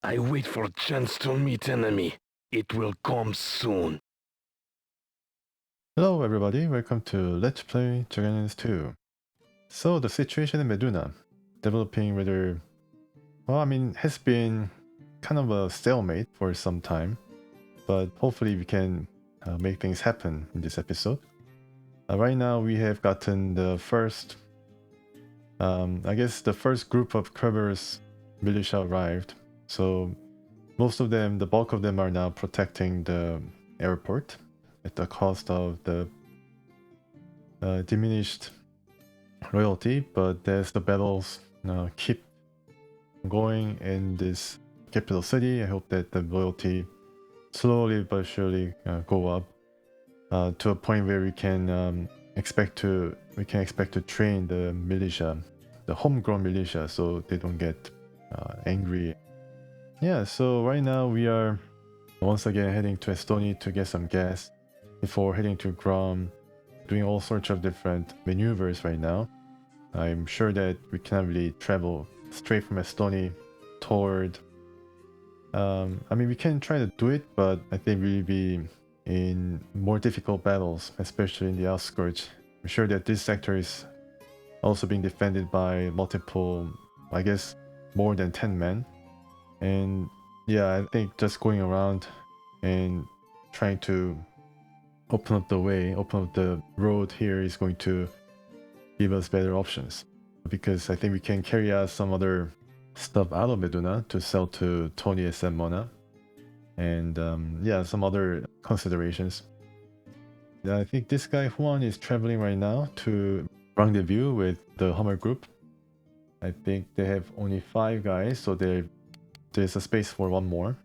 I wait for a chance to meet enemy. It will come soon. Hello everybody, welcome to Let's Play Jagged 2. So the situation in Meduna, developing rather, has been kind of a stalemate for some time, but hopefully we can make things happen in this episode. Right now we have gotten the first, the first group of Kerberos militia arrived, so most of them, the bulk of them are now protecting the airport at the cost of the diminished loyalty, but as the battles keep going in this capital city, I hope that the loyalty slowly but surely go up to a point where we can expect to train the militia, the homegrown militia, so they don't get angry. Yeah, so right now we are once again heading to Estonia to get some gas before heading to Grumm, doing all sorts of different maneuvers right now. I'm sure that we cannot really travel straight from Estonia toward... we can try to do it, but I think we'll be in more difficult battles, especially in the outskirts. I'm sure that this sector is also being defended by multiple, I guess, more than 10 men. And yeah, I think just going around and trying to open up the way, open up the road here is going to give us better options, because I think we can carry out some other stuff out of Meduna to sell to Tony and Mona, and yeah, some other considerations. I think this guy Juan is traveling right now to rendezvous with the Hummer group. I think they have only 5 guys, so there's a space for one more.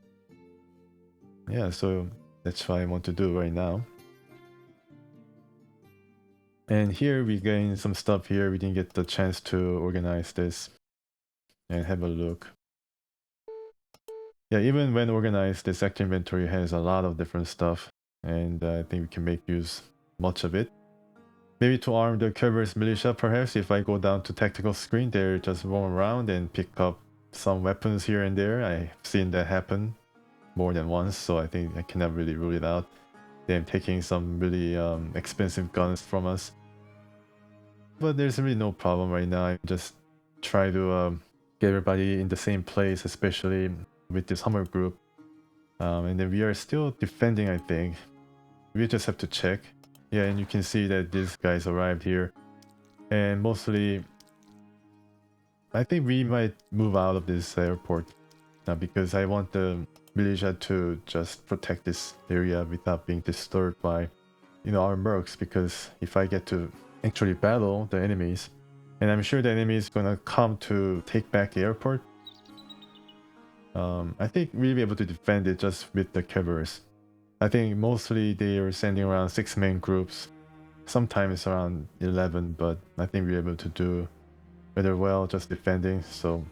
Yeah, so that's what I want to do right now. And here we gain some stuff here. We didn't get the chance to organize this and have a look. Yeah, even when organized, this sector inventory has a lot of different stuff, and I think we can make use much of it. Maybe to arm the Kerberos militia, perhaps. If I go down to tactical screen, they just roam around and pick up some weapons here and there. I've seen that happen more than once, so I think I cannot really rule it out. Them taking some really expensive guns from us. But there's really no problem right now. I just try to get everybody in the same place, especially with this Hummer group. And then we are still defending, I think. We just have to check. Yeah, and you can see that these guys arrived here. And mostly, I think we might move out of this airport now, because I want the militia to just protect this area without being disturbed by, our mercs. Because if I get to actually battle the enemies, and I'm sure the enemy is gonna come to take back the airport, I think we'll be able to defend it just with the Kerberos. I think mostly they are sending around 6 main groups, sometimes around 11, but I think we're able to do rather well just defending. So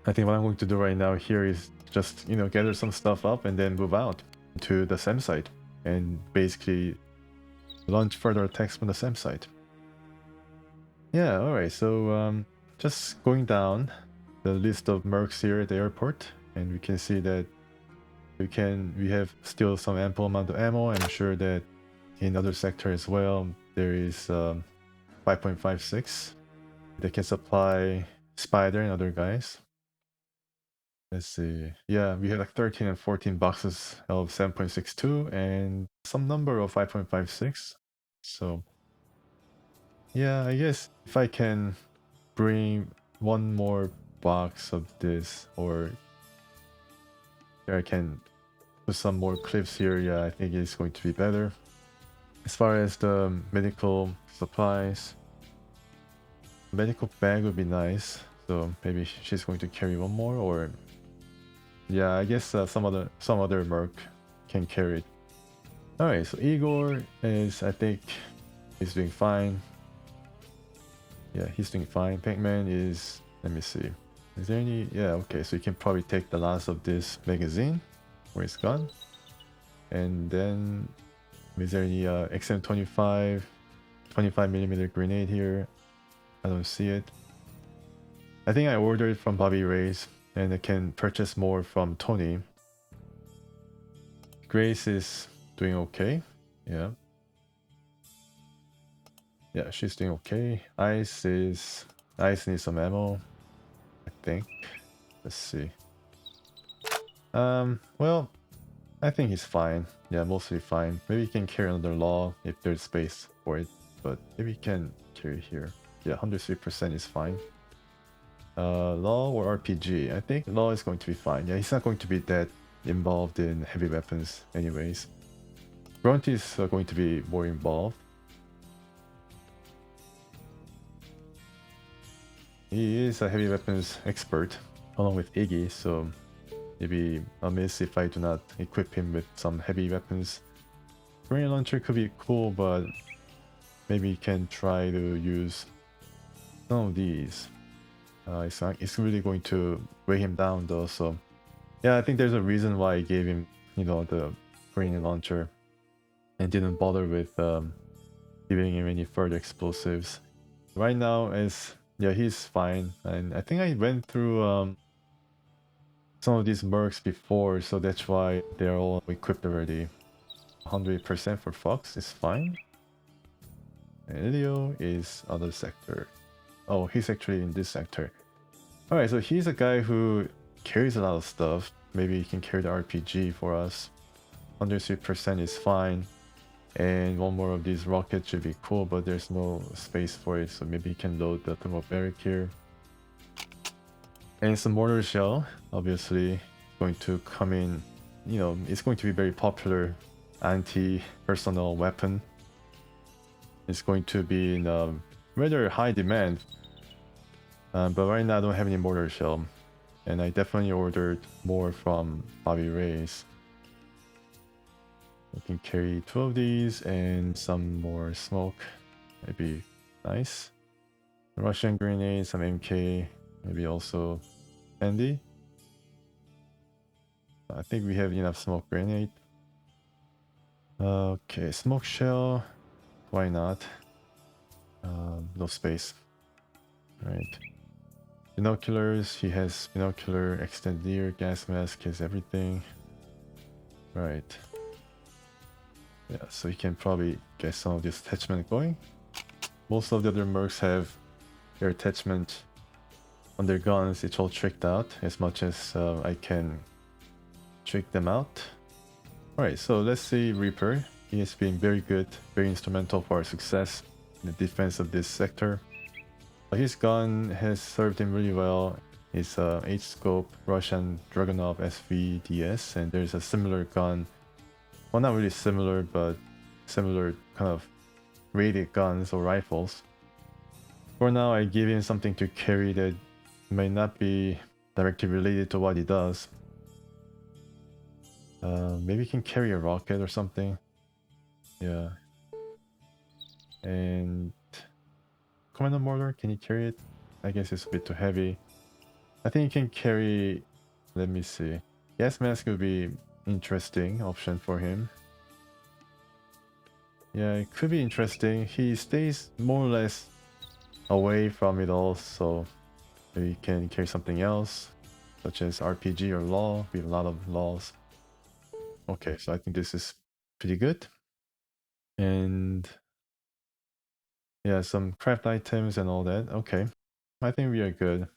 I think what I'm going to do right now here is just, gather some stuff up and then move out to the SAM site and basically launch further attacks from the SAM site. Yeah, alright, so just going down the list of mercs here at the airport, and we can see that we have still some ample amount of ammo. I'm sure that in other sector as well there is 5.56 that can supply Spider and other guys. Let's see, yeah, we have like 13 and 14 boxes of 7.62 and some number of 5.56. So yeah, I guess if I can bring one more box of this, or I can put some more clips here, yeah, I think it's going to be better. As far as the medical supplies, medical bag would be nice, so maybe she's going to carry one more, or yeah, I guess some other merc can carry it. Alright, so Igor is, I think he's doing fine. Yeah, he's doing fine. Pac-Man is, let me see, is there any, yeah, okay, so you can probably take the last of this magazine where it's gone. And then is there any XM25 25mm grenade here? I don't see it. I think I ordered it from Bobby Ray's. and I can purchase more from Tony. Grace is doing okay. Yeah. Yeah, she's doing okay. Ice needs some ammo, I think. Let's see. Well, I think he's fine. Yeah, mostly fine. Maybe he can carry another law if there's space for it, but maybe he can carry here. Yeah, 103% is fine. Law or RPG? I think law is going to be fine. Yeah, he's not going to be that involved in heavy weapons anyways. Grunt is going to be more involved. He is a heavy weapons expert along with Iggy, so maybe amiss if I do not equip him with some heavy weapons. Grenade launcher could be cool, but maybe he can try to use some of these. It's really going to weigh him down though, so yeah, I think there's a reason why I gave him, you know, the grenade launcher and didn't bother with giving him any further explosives. Right now yeah, he's fine, and I think I went through some of these mercs before, so that's why they're all equipped already. 100% for Fox is fine. And Elio is other sector. Oh, he's actually in this sector. Alright, so he's a guy who carries a lot of stuff. Maybe he can carry the RPG for us. 103% is fine. And one more of these rockets should be cool, but there's no space for it, so maybe he can load the thermal barrack here. And some mortar shell, obviously, going to come in. You know, it's going to be very popular anti-personnel weapon. It's going to be in rather high demand. But right now I don't have any mortar shell. And I definitely ordered more from Bobby Ray's. I can carry 2 of these and some more smoke. Maybe nice. Russian grenade, some MK, maybe also handy. I think we have enough smoke grenade. Okay, smoke shell. Why not? No space. Right. Binoculars. He has binocular, extended ear, gas mask, has everything. Right. Yeah, so he can probably get some of this attachment going. Most of the other mercs have their attachment on their guns. It's all tricked out as much as I can trick them out. Alright, so let's see Reaper. He has been very good, very instrumental for our success in the defense of this sector. His gun has served him really well. It's a H-scope Russian Dragunov SVDS, and there's a similar gun. Well, not really similar, but similar kind of rated guns or rifles. For now, I give him something to carry that may not be directly related to what he does. Maybe he can carry a rocket or something. Yeah. And Commander Mortar, can he carry it? I guess it's a bit too heavy. I think he can carry... Let me see. Gas mask would be interesting option for him. Yeah, it could be interesting. He stays more or less away from it all, so maybe he can carry something else, such as RPG or law. We have a lot of laws. Okay, so I think this is pretty good. And yeah, some craft items and all that. Okay, I think we are good.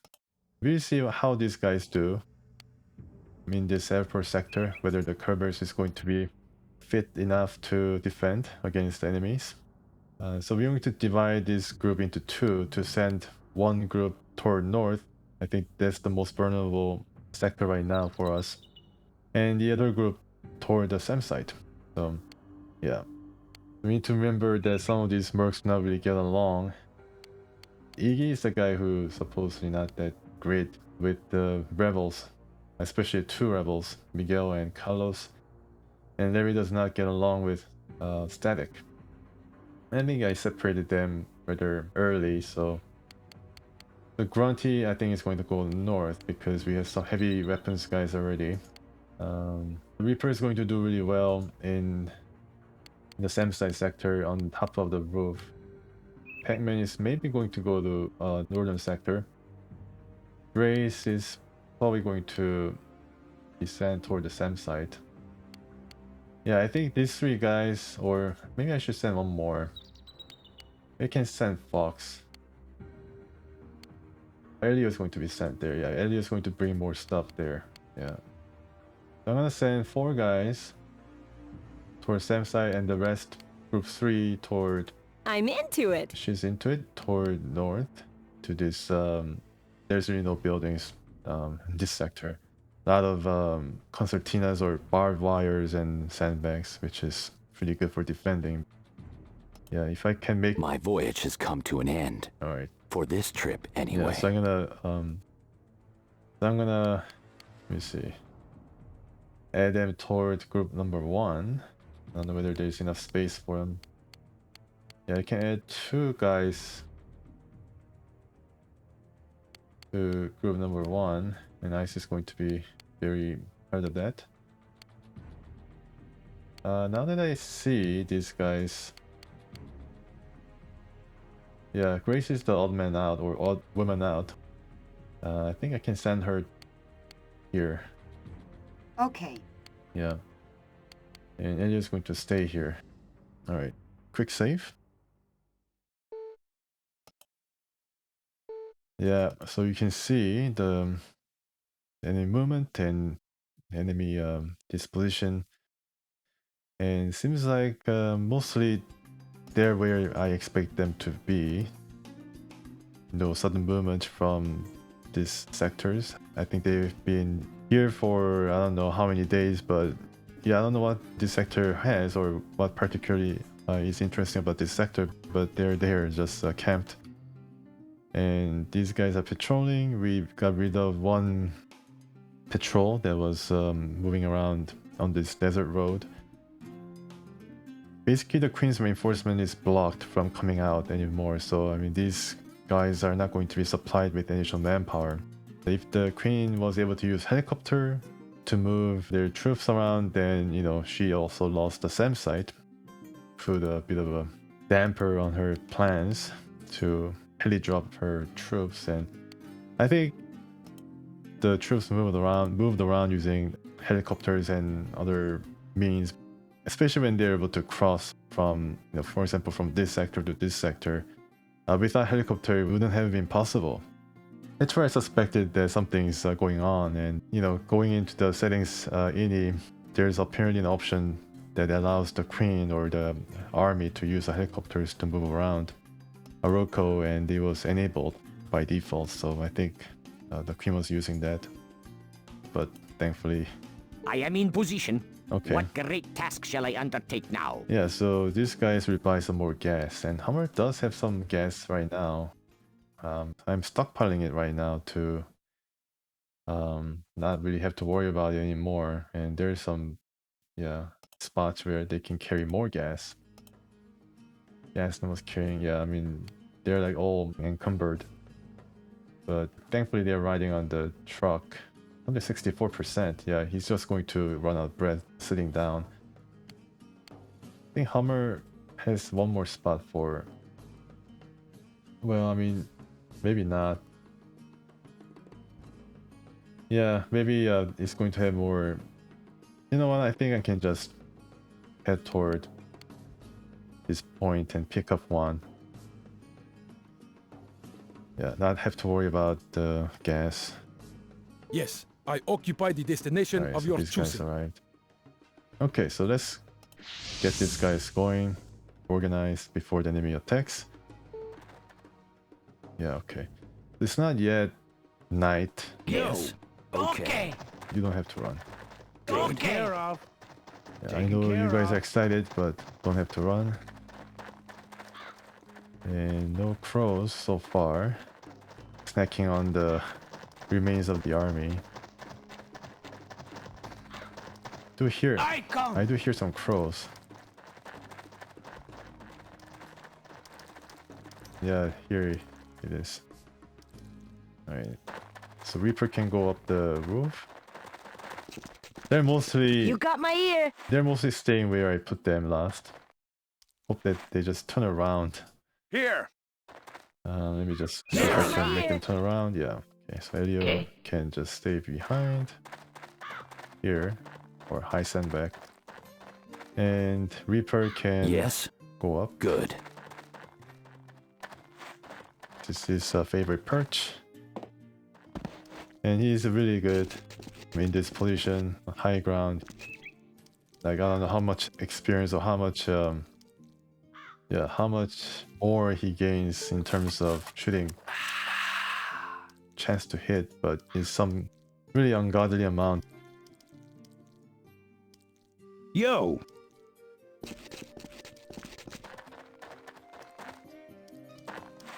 We'll see how these guys do in this airport sector, whether the Kerberos is going to be fit enough to defend against the enemies. So we're going to divide this group into 2 to send one group toward north. I think that's the most vulnerable sector right now for us. And the other group toward the SAM site. So yeah. We need to remember that some of these mercs do not really get along. Iggy is the guy who's supposedly not that great with the rebels, especially 2 rebels, Miguel and Carlos. And Larry does not get along with Static. I think I separated them rather early, so the Grunty I think is going to go north because we have some heavy weapons guys already. Reaper is going to do really well in the SAM site sector on top of the roof. Pac-Man is maybe going to go to northern sector. Grace is probably going to descend toward the SAM site. Yeah, I think these three guys, or maybe I should send one more. We can send Fox. Elio's going to be sent there. Yeah, Elio's going to bring more stuff there. Yeah. So I'm gonna send 4 guys toward SAM site and the rest, group 3, toward... I'm into it. She's into it, toward north to this... there's really no buildings in this sector. A lot of concertinas or barbed wires and sandbags, which is pretty good for defending. Yeah, if I can make... My voyage has come to an end. Alright. For this trip, anyway. Yeah, so I'm gonna... Let me see. Add them toward group number 1. I don't know whether there's enough space for them. Yeah, I can add 2 guys to group number 1, and ICE is going to be very proud of that. Now that I see these guys... Yeah, Grace is the odd man out, or odd woman out. I think I can send her here. Okay. Yeah. And Elio's going to stay here. Alright. Quick save. Yeah, so you can see the enemy movement and enemy disposition. And seems like mostly they're where I expect them to be. No sudden movement from these sectors. I think they've been here for I don't know how many days, but yeah, I don't know what this sector has or what particularly is interesting about this sector, but they're there just camped. And these guys are patrolling. We got rid of one patrol that was moving around on this desert road. Basically, the Queen's reinforcement is blocked from coming out anymore, so I mean these guys are not going to be supplied with additional manpower. If the Queen was able to use helicopter to move their troops around, then you know she also lost the SAM site. Put a bit of a damper on her plans to heli drop her troops, and I think the troops moved around using helicopters and other means, especially when they're able to cross from, you know, for example, from this sector to this sector. Without helicopter, it wouldn't have been possible. That's where I suspected that something's going on, and you know, going into the settings ini, there's apparently an option that allows the Queen or the army to use the helicopters to move around Arulco, and it was enabled by default, so I think the Queen was using that. But thankfully... I am in position. Okay. What great task shall I undertake now? Yeah, so these guys will buy some more gas, and Hummer does have some gas right now. I'm stockpiling it right now to not really have to worry about it anymore, and there's some spots where they can carry more gas. Gas was carrying, yeah, I mean they're like all encumbered, but thankfully they're riding on the truck. Under 64%. Yeah, he's just going to run out of breath sitting down. I think Hummer has one more spot for... Well, I mean, maybe not. Yeah, maybe it's going to have more... You know what, I think I can just head toward this point and pick up one. Yeah, not have to worry about the gas. Yes, I occupy the destination Alright, of so your these guys choosing. arrived. Okay, so let's get these guys going, organized before the enemy attacks. Yeah, okay. It's not yet night. Yes. Okay. You don't have to run. Taken care of. Yeah, I know you guys are excited, but don't have to run. And no crows so far. Snacking on the remains of the army. I do hear some crows. Yeah, here it is. Alright. So Reaper can go up the roof. They're mostly... You got my ear. They're mostly staying where I put them last. Hope that they just turn around. Here. Let me just see if I can make them turn around. Yeah. Okay, so Elio can just stay behind here, or high sandbag. And Reaper can Yes? go up. Good. This is a favorite perch. And he's really good in this position, high ground. Like, I don't know how much experience or how much how much more he gains in terms of shooting chance to hit, but it's some really ungodly amount. Yo!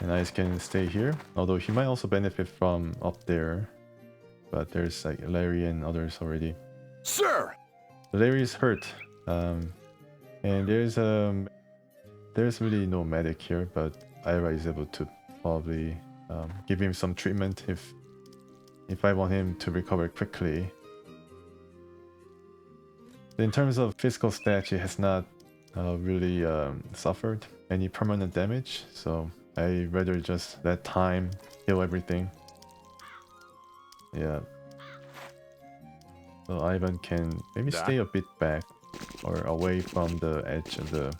And Ice can stay here, although he might also benefit from up there. But there's like Larry and others already. Sir! Larry's hurt, and there's really no medic here, but Ira is able to probably give him some treatment if I want him to recover quickly. In terms of physical stats, he has not really suffered any permanent damage, so I rather just let time heal everything. Yeah. So Ivan can maybe stay a bit back or away from the edge of the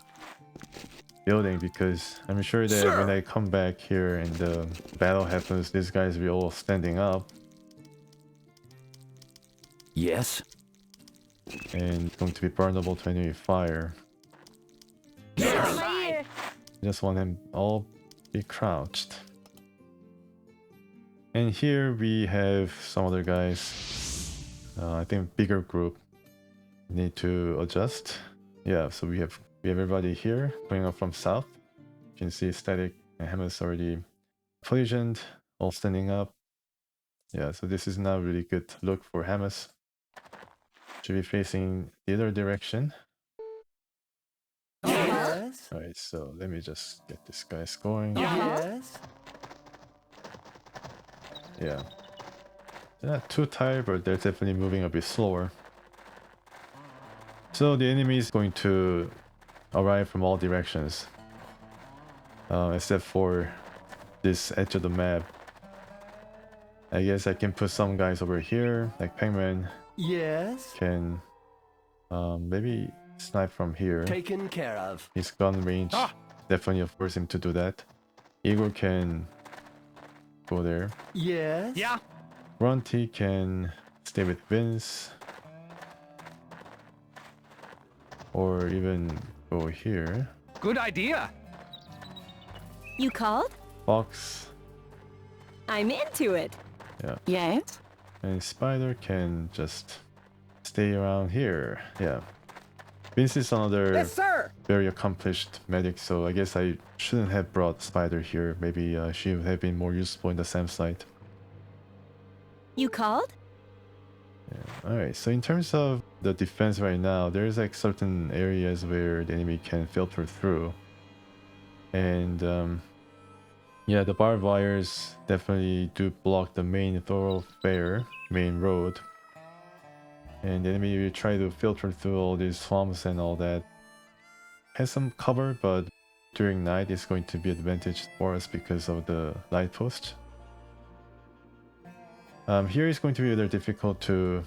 building, because I'm sure that when I come back here and the battle happens, these guys will be all standing up. Yes? And it's going to be burnable to enemy fire. Get my ear. Just want them all be crouched. And here we have some other guys. I think bigger group need to adjust. Yeah, so we have everybody here going up from south. You can see Static and Hamas already collisioned, all standing up. Yeah, so this is not really good look for Hamas. Should be facing the other direction. Yes. Alright, so let me just get this guy going. Yes. Yeah. They're not too tired, but they're definitely moving a bit slower. So the enemy is going to arrive from all directions. Except for this edge of the map. I guess I can put some guys over here, like Penguin Yes. can maybe snipe from here. Taken care of. His gun range definitely force him to do that. Igor can go there. Yes. Yeah? Grunty can stay with Vince. Or even go here. Good idea. You called? Fox I'm into it. Yes? and Spider can just stay around here. Yeah. Vince is another sir! very accomplished medic, so I guess I shouldn't have brought Spider here. Maybe she would have been more useful in the SAM site. You called? Yeah. Alright, so in terms of the defense right now, there's like certain areas where the enemy can filter through. And yeah, the barbed wires definitely do block the main thoroughfare, main road. And the enemy will try to filter through all these swamps and all that. Has some cover, but during night it's going to be advantage for us because of the light post. Here is going to be rather difficult to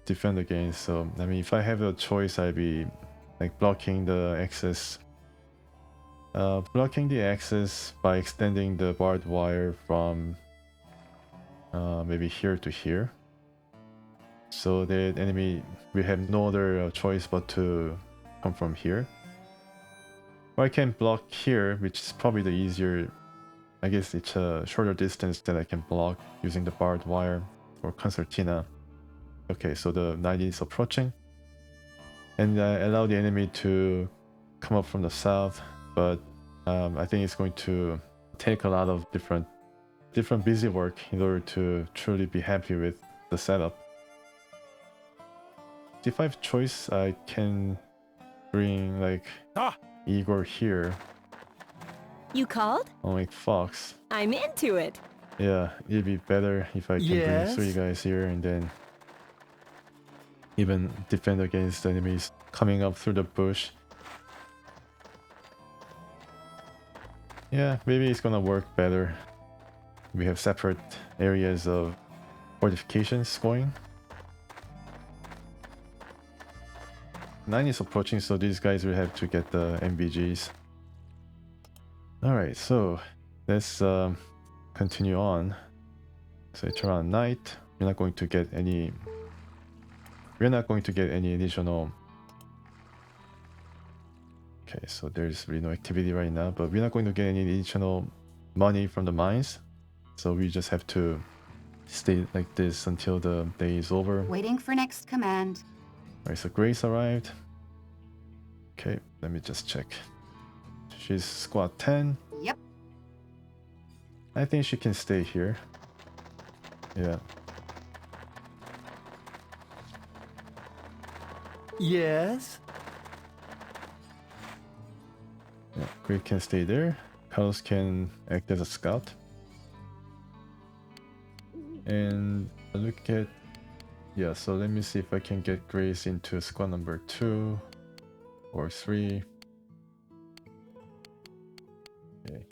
defend against, so I mean, if I have a choice, I'd be like blocking the access. Blocking the access by extending the barbed wire from maybe here to here. So the enemy will have no other choice but to come from here. Or I can block here, which is probably the easier. I guess it's a shorter distance that I can block using the barbed wire or concertina. Okay, so the knight is approaching. And I allow the enemy to come up from the south, but I think it's going to take a lot of different busy work in order to truly be happy with the setup. If I have choice, I can bring like Igor here. You called? Unlike Fox. I'm into it. Yeah, it'd be better if I can Yes. bring 3 guys here and then even defend against the enemies coming up through the bush. Yeah, maybe it's gonna work better. We have separate areas of fortifications going. 9 is approaching, so these guys will have to get the MVGs. Alright, so let's continue on. So it's around night. We're not going to get any additional. Okay, so there's really no activity right now, but we're not going to get any additional money from the mines. So we just have to stay like this until the day is over. Waiting for next command. Alright, so Grace arrived. Okay, let me just check. She's squad 10. Yep. I think she can stay here. Yeah. Yes. Yeah, Grace can stay there. Carlos can act as a scout. And look at... Yeah, so let me see if I can get Grace into squad number 2 or 3. Okay.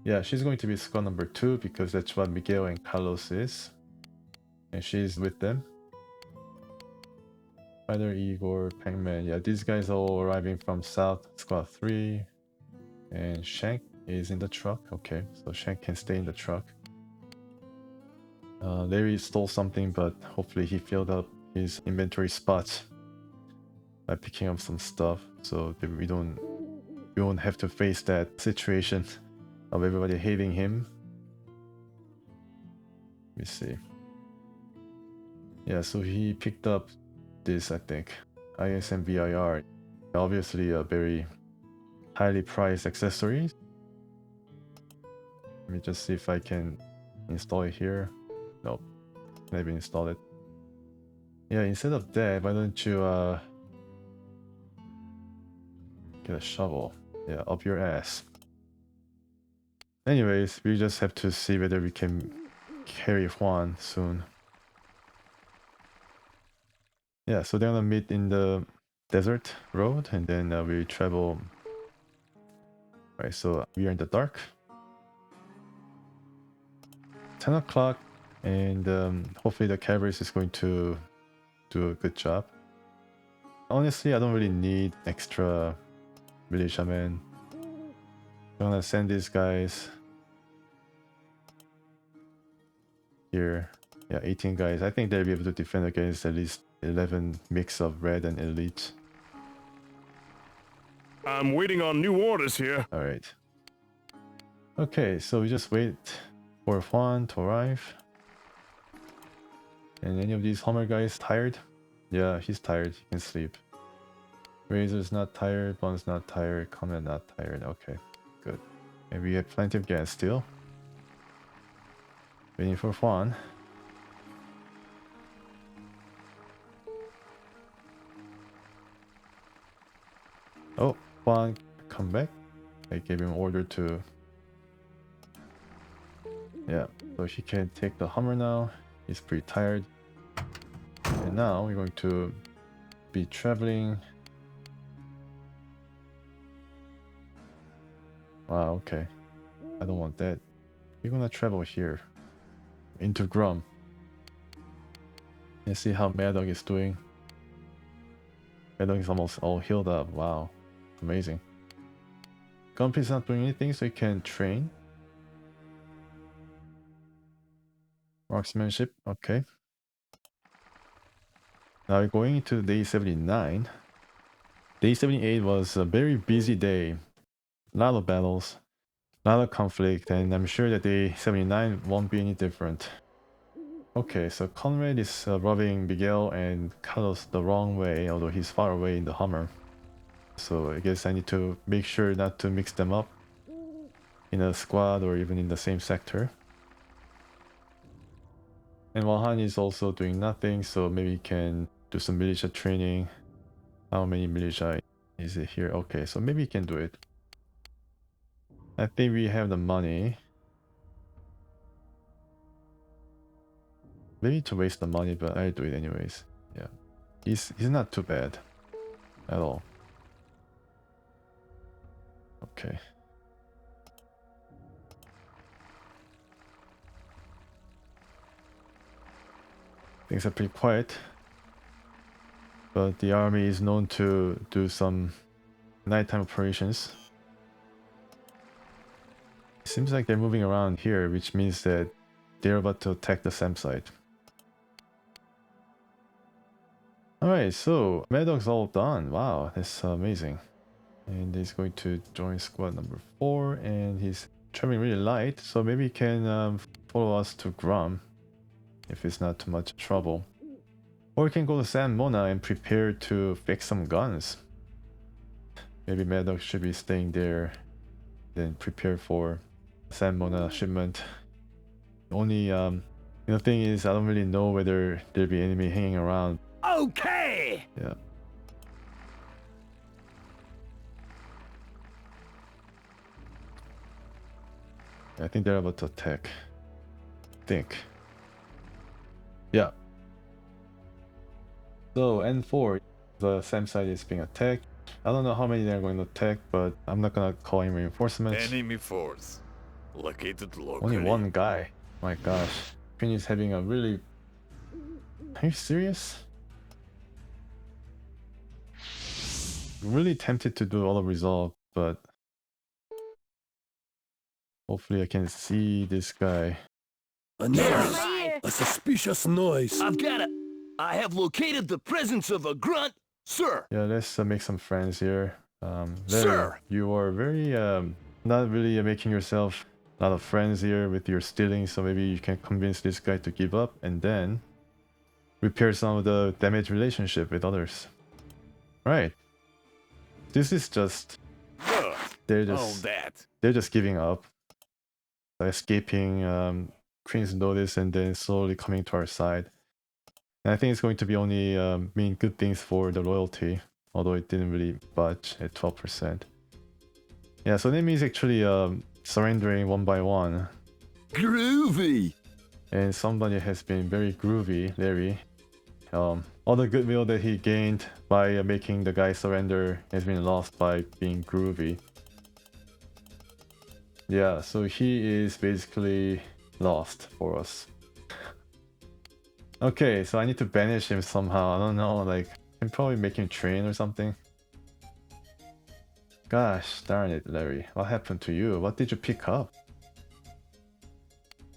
Yeah, she's going to be squad number 2 because that's what Miguel and Carlos is. And she's with them. Spider, Igor, Pac-Man. Yeah, these guys are all arriving from south, squad 3. And Shank is in the truck. Okay, so Shank can stay in the truck. Larry stole something, but hopefully he filled up his inventory spots by picking up some stuff, so that we won't have to face that situation of everybody hating him. Let me see. Yeah, so he picked up this, I think, ISMVIR. Obviously a very highly priced accessory. Let me just see if I can install it here. Nope, maybe install it. Yeah, instead of that, why don't you get a shovel? Yeah, up your ass. Anyways, we just have to see whether we can carry Juan soon. Yeah, so they're gonna meet in the desert road, and then we travel. Right, so we are in the dark. 10 o'clock, and hopefully the Kerberos is going to do a good job. Honestly, I don't really need extra militiamen. I'm gonna send these guys here. Yeah, 18 guys. I think they'll be able to defend against at least 11 mix of red and elite. I'm waiting on new orders here. Alright. Okay, so we just wait for Juan to arrive. And any of these Hummer guys tired? Yeah, he's tired. He can sleep. Razor's not tired. Bun's not tired. Comet not tired. Okay, good. And we have plenty of gas still. Waiting for Juan. Oh, Juan, come back. I gave him order to... Yeah, so he can take the Hummer now. He's pretty tired. And now we're going to be traveling. Wow, okay. I don't want that. We're gonna travel here. Into Grumm. Let's see how Mad Dog is doing. Mad Dog is almost all healed up. Wow. Amazing. Gumpy's not doing anything, so he can train. Marksmanship, okay. Now we're going into day 79. Day 78 was a very busy day. A lot of battles, a lot of conflict, and I'm sure that day 79 won't be any different. Okay, so Conrad is rubbing Miguel and Carlos the wrong way, although he's far away in the Hummer. So I guess I need to make sure not to mix them up in a squad or even in the same sector. And Juan is also doing nothing, so maybe he can do some militia training. How many militia is it here? Okay, so maybe he can do it. I think we have the money. Maybe to waste the money, but I'll do it anyways. Yeah, he's not too bad at all. Okay. Things are pretty quiet. But the army is known to do some nighttime operations. Seems like they're moving around here, which means that they're about to attack the SAM site. Alright, so Mad Dog's all done. Wow, that's amazing. And he's going to join squad number 4, and he's traveling really light, so maybe he can follow us to Grumm if it's not too much trouble. Or we can go to San Mona and prepare to fix some guns. Maybe Mad Dog should be staying there, then prepare for San Mona shipment. Only the thing is, I don't really know whether there'll be enemy hanging around. Okay! Yeah. I think they're about to attack. Yeah. So N4, the SAM site is being attacked. I don't know how many they're going to attack, but I'm not gonna call in reinforcements. Enemy force. Located locally. Only one guy. My gosh. Queen is having a really... Are you serious? Really tempted to do auto resolve, but hopefully I can see this guy. A My nurse! ear. A suspicious noise. I have located the presence of a grunt, sir! Yeah, let's make some friends here. Larry, Sir! you are very not really making yourself a lot of friends here with your stealing, so maybe you can convince this guy to give up and then repair some of the damaged relationship with others. Right. This is just Good. they're All just that. giving up, escaping Queen's notice and then slowly coming to our side. And I think it's going to be only mean good things for the loyalty, although it didn't really budge at 12%. Yeah, so enemy is actually surrendering one by one. Groovy! And somebody has been very groovy, Larry. All the goodwill that he gained by making the guy surrender has been lost by being groovy. Yeah, so he is basically lost for us. Okay, so I need to banish him somehow. I don't know, like, I can probably make him train or something. Gosh darn it, Larry. What happened to you? What did you pick up?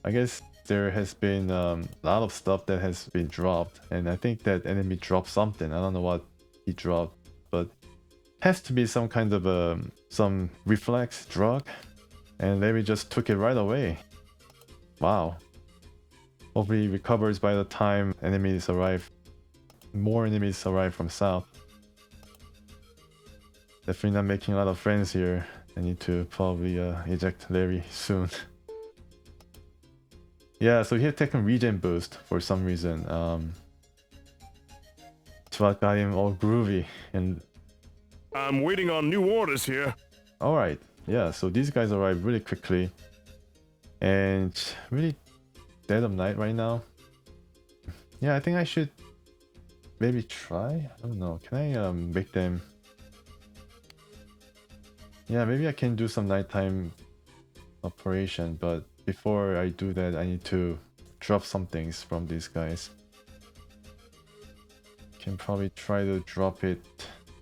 I guess there has been a lot of stuff that has been dropped, and I think that enemy dropped something. I don't know what he dropped, but has to be some kind of some reflex drug, and Larry just took it right away. Wow. Hopefully he recovers by the time enemies arrive. More enemies arrive from south. Definitely not making a lot of friends here. I need to probably eject Larry soon. Yeah, so he had taken regen boost for some reason. It's what got him all groovy. And I'm waiting on new orders here. alright, yeah, so these guys arrive really quickly. And really dead of night right now. Yeah, I think I should maybe try. I don't know. Can I make them? Yeah, maybe I can do some nighttime operation, but before I do that, I need to drop some things from these guys. Can probably try to drop it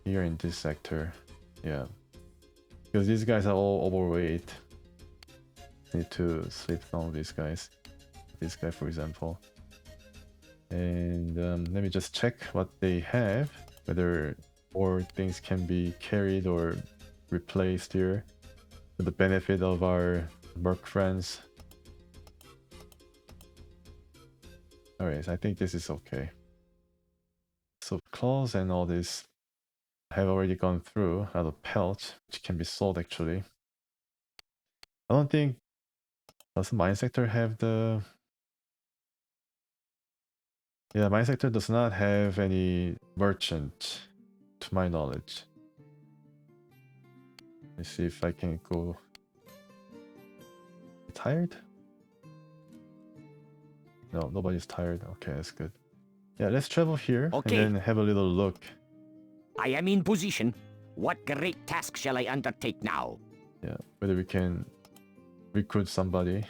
here in this sector. Yeah, because these guys are all overweight. Need to sleep some of these guys. This guy, for example. And let me just check what they have, whether more things can be carried or replaced here for the benefit of our merc friends. Alright, I think this is okay. So claws and all this have already gone through out of pelt, which can be sold actually. I don't think... Does the mine sector have the... Yeah, mine sector does not have any merchant, to my knowledge. Let's see if I can go... Tired? No, nobody's tired. Okay, that's good. Yeah, let's travel here Okay. and then have a little look. I am in position. What great task shall I undertake now? Yeah, whether we can recruit somebody.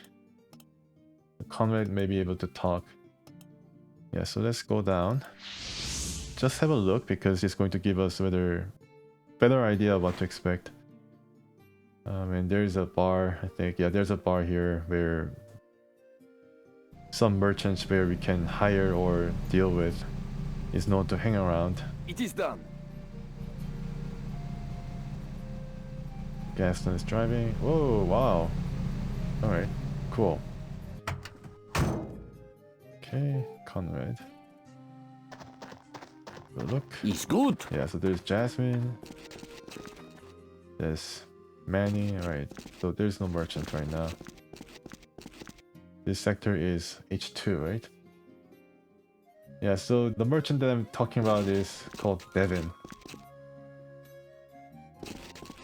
Conrad may be able to talk. Yeah, so let's go down. Just have a look because it's going to give us better idea of what to expect. And there's a bar, I think. Yeah, there's a bar here where some merchants where we can hire or deal with is known to hang around. It is done. Gaston is driving. Whoa, wow. Alright, cool. Okay, Conrad. Good look. It's good. Yeah, so there's Jasmine. There's Manny. Alright, so there's no merchant right now. This sector is H2, right? Yeah, so the merchant that I'm talking about is called Devin.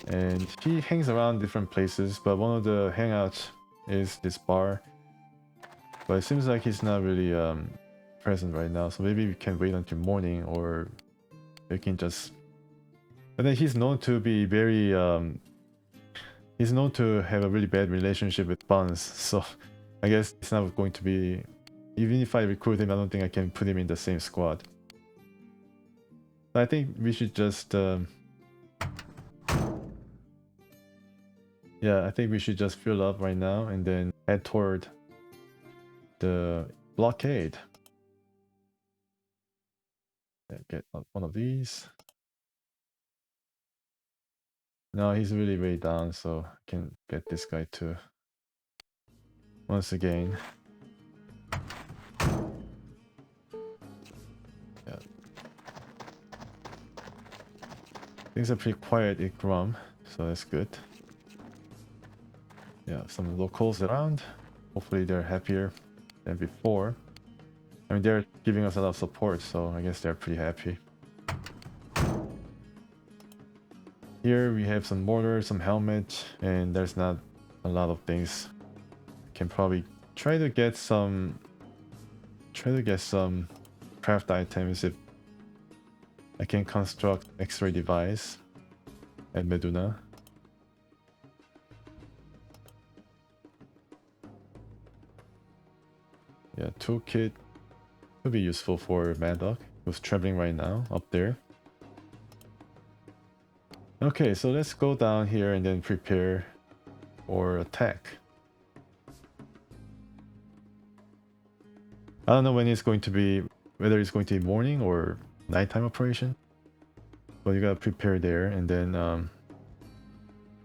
And he hangs around different places, but one of the hangouts is this bar. But it seems like he's not really present right now, so maybe we can wait until morning, or we can just... But then he's known to be very... he's known to have a really bad relationship with Buns, so I guess it's not going to be... Even if I recruit him, I don't think I can put him in the same squad. I think we should just... Yeah, I think we should just fill up right now and then head toward the blockade. Yeah, get one of these. No, he's really way down, so I can get this guy too. Once again. Yeah. Things are pretty quiet at Grumm, so that's good. Yeah, some locals around. Hopefully they're happier than before. I mean, they're giving us a lot of support, so I guess they're pretty happy. Here we have some mortar, some helmet, and there's not a lot of things. Can probably try to get some craft items if I can construct X-ray device at Meduna. Yeah, toolkit could be useful for Maddock, who's traveling right now up there. Okay, so let's go down here and then prepare for attack. I don't know when it's going to be, whether it's going to be morning or nighttime operation, but you gotta prepare there. And then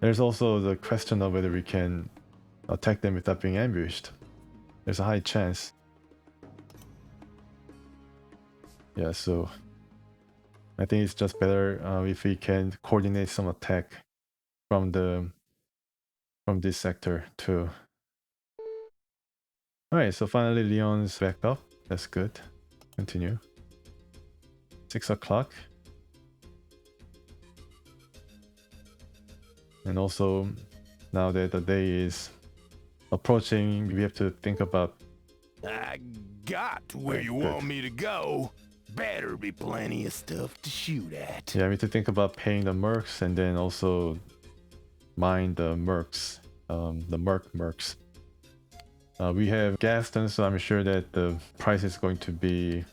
there's also the question of whether we can attack them without being ambushed. There's a high chance. Yeah, so I think it's just better if we can coordinate some attack from this sector too. Alright, so finally Leon's back up. That's good. Continue. 6 o'clock. And also, now that the day is approaching, we have to think about... I got where you want me to go. Better be plenty of stuff to shoot at. Yeah, we have to think about paying the mercs and then also mine the mercs, the mercs. We have Gaston, so I'm sure that the price is going to be...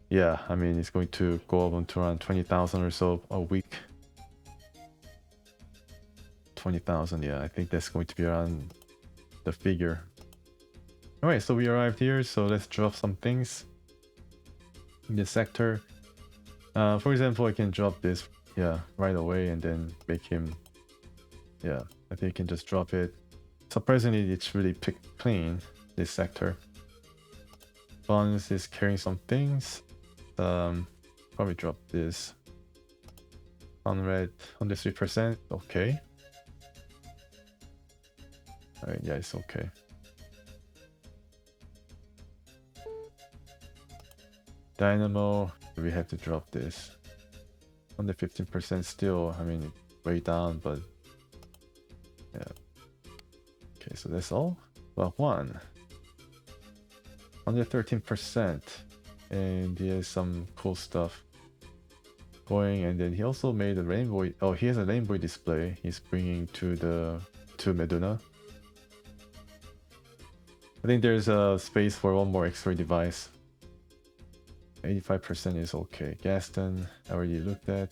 Yeah, I mean, it's going to go up to around 20,000 or so a week. 20,000, yeah, I think that's going to be around the figure. Alright, so we arrived here, so let's drop some things in this sector. For example, I can drop this, yeah, right away and then make him... Yeah, I think I can just drop it. Surprisingly, it's really clean, this sector. Buns is carrying some things. Probably drop this. Unread, 103%, okay. Alright, yeah, it's okay. Dynamo, we have to drop this. Under 15% still, I mean, way down, but yeah. Okay, so that's all. Well, Juan, 113%, and he has some cool stuff going. And then he also made a rainbow. Oh, he has a rainbow display. He's bringing to Meduna. I think there's a space for one more X-ray device. 85% is okay. Gaston, I already looked at.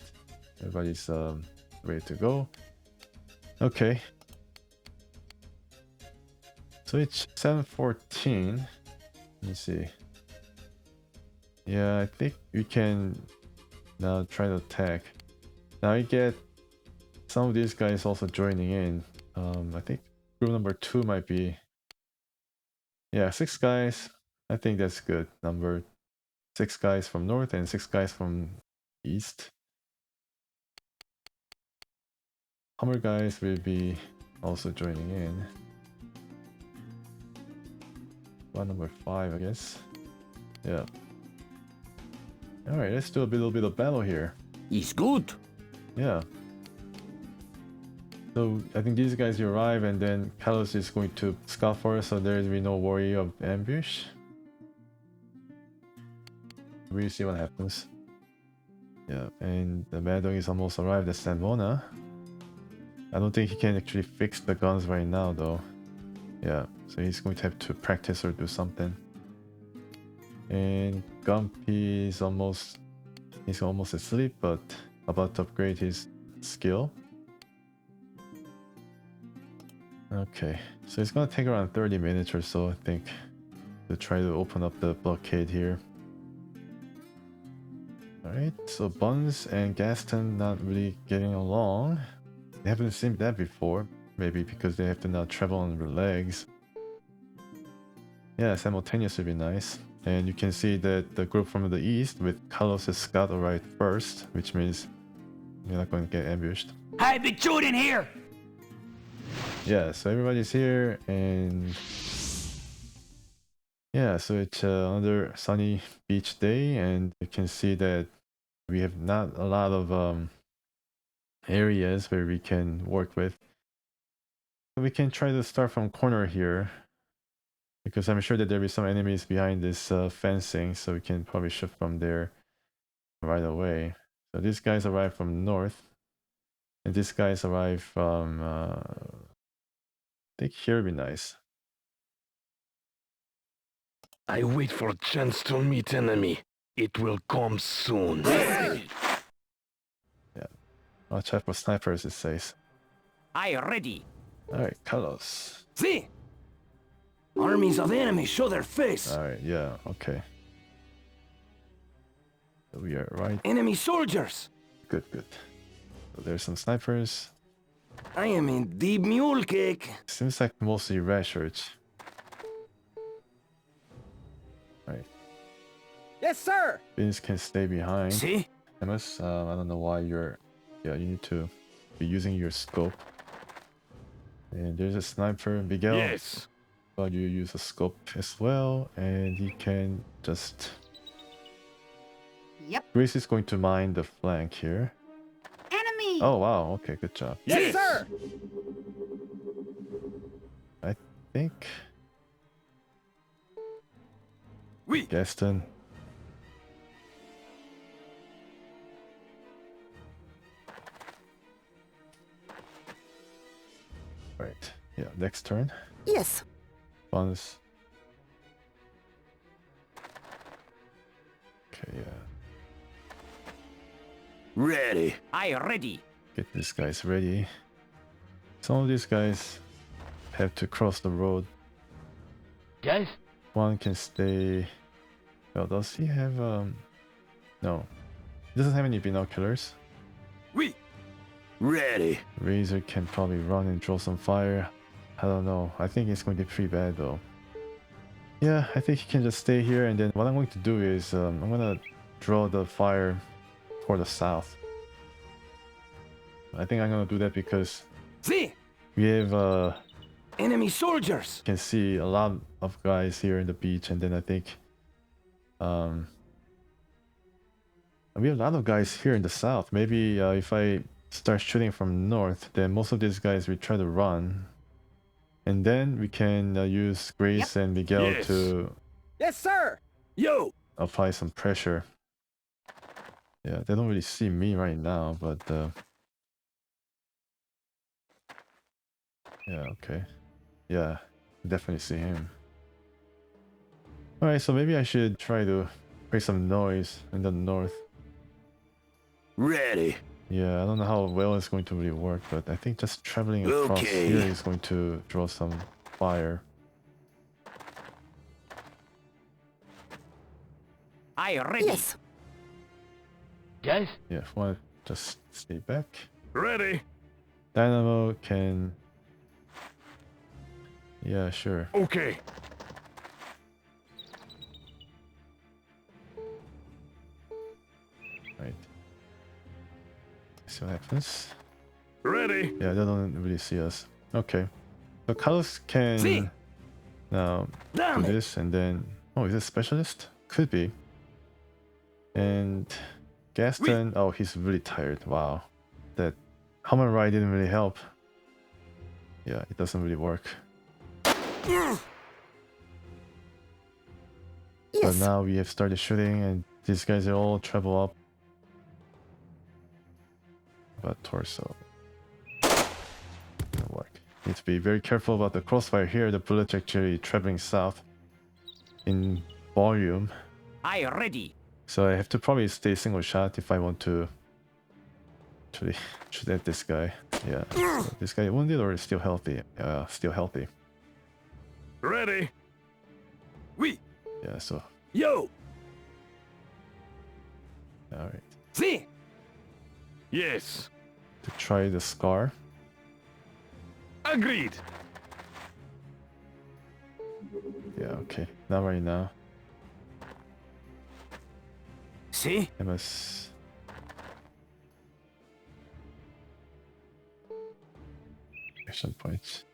Everybody's ready to go. Okay. So it's 7:14. Let me see. Yeah, I think we can now try to attack. Now we get some of these guys also joining in. I think group number 2 might be... Yeah, 6 guys. I think that's good. Number 6 guys from north and 6 guys from east. Hummer guys will be also joining in. One number 5, I guess. Yeah. Alright, let's do a little bit of battle here. He's good. Yeah. So I think these guys arrive and then Kalos is going to scout for us, so there will be no worry of ambush. We'll see what happens. Yeah, and the Mad Dog is almost arrived at Sanvona. I don't think he can actually fix the guns right now though. Yeah, so he's going to have to practice or do something. And Gumpy is almost asleep, but about to upgrade his skill. Okay, so it's gonna take around 30 minutes or so, I think, to try to open up the blockade here. Alright, so Buns and Gaston not really getting along. They haven't seen that before, maybe because they have to now travel on their legs. Yeah, simultaneous would be nice. And you can see that the group from the east with Carlos' scout arrived first, which means you're not going to get ambushed. I've been shooting here. Yeah, so everybody's here, and yeah, so it's another sunny beach day, and you can see that we have not a lot of areas where we can work with. So we can try to start from corner here, because I'm sure that there'll be some enemies behind this fencing, so we can probably shift from there right away. So these guys arrive from north, and these guys arrive from I think here would be nice. I wait for a chance to meet enemy. It will come soon. Yeah. Watch out for snipers, it says. I ready. Alright, Carlos. See? Armies of enemies show their face. Alright, yeah, okay. So we are right. Enemy soldiers. Good, good. So there's some snipers. I am in deep mule cake. Seems like mostly red shirts. Right. Yes, sir. Beans can stay behind. See? Amos, I don't know why you're... Yeah, you need to be using your scope. And there's a sniper, Miguel. Yes. But you use a scope as well, and he can just... Yep. Grace is going to mine the flank here. Enemy! Oh wow, okay, good job. Yes, sir. I think... Oui. Gaston. Right, yeah, next turn. Yes. Bonus. Okay, yeah. Ready. I ready. Get these guys ready. Some of these guys have to cross the road. Guys? One can stay... Well, does he have no. He doesn't have any binoculars. Oui. Ready. Razor can probably run and draw some fire. I don't know. I think it's going to be pretty bad though. Yeah, I think he can just stay here, and then what I'm going to do is I'm going to draw the fire toward the south. I think I'm going to do that because See? we have Enemy soldiers. can see a lot of guys here in the beach, and then I think we have a lot of guys here in the south. Maybe if I start shooting from north, then most of these guys will try to run, and then we can use Grace and Miguel Yes. to Yes, sir. Yo. apply some pressure. Yeah, they don't really see me right now, but yeah, okay. Yeah, definitely see him. Alright, so maybe I should try to create some noise in the north. Ready. Yeah, I don't know how well it's going to really work, but I think just traveling across Okay. here is going to draw some fire. I ready. Yes. Guys? Yeah, if one just stay back. Ready. Dynamo can. Yeah, sure. Okay. Right. See what happens. Ready. Yeah, they don't really see us. Okay. So Carlos can See. now do Damn it. this and then. Oh, is it specialist? Could be. And Gaston. Oh, he's really tired. Wow. That Hummer ride didn't really help. Yeah, it doesn't really work. But Yes. now we have started shooting and these guys are all travel up. But torso. Doesn't work. Need to be very careful about the crossfire here. The bullet's actually traveling south in volume. I ready. So I have to probably stay single shot if I want to actually shoot at this guy. Yeah. So this guy wounded or is still healthy? Still healthy. Ready. We. Yeah, so Yo. alright. See. Yes. To try the scar. Agreed. Yeah, okay. Not right now. See. MS. Action points.